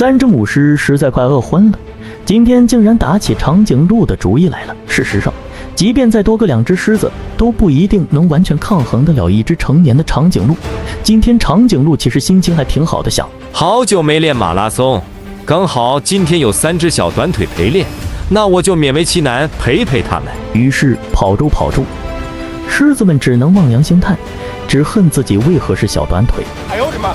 3只母狮实在快饿昏了，今天竟然打起长颈鹿的主意来了。事实上，即便再多个2只狮子，都不一定能完全抗衡得了一只成年的长颈鹿。今天长颈鹿其实心情还挺好的，想好久没练马拉松，刚好今天有3只小短腿陪练，那我就勉为其难陪陪他们。于是跑住，狮子们只能望洋兴叹，只恨自己为何是小短腿。哎呦我的妈！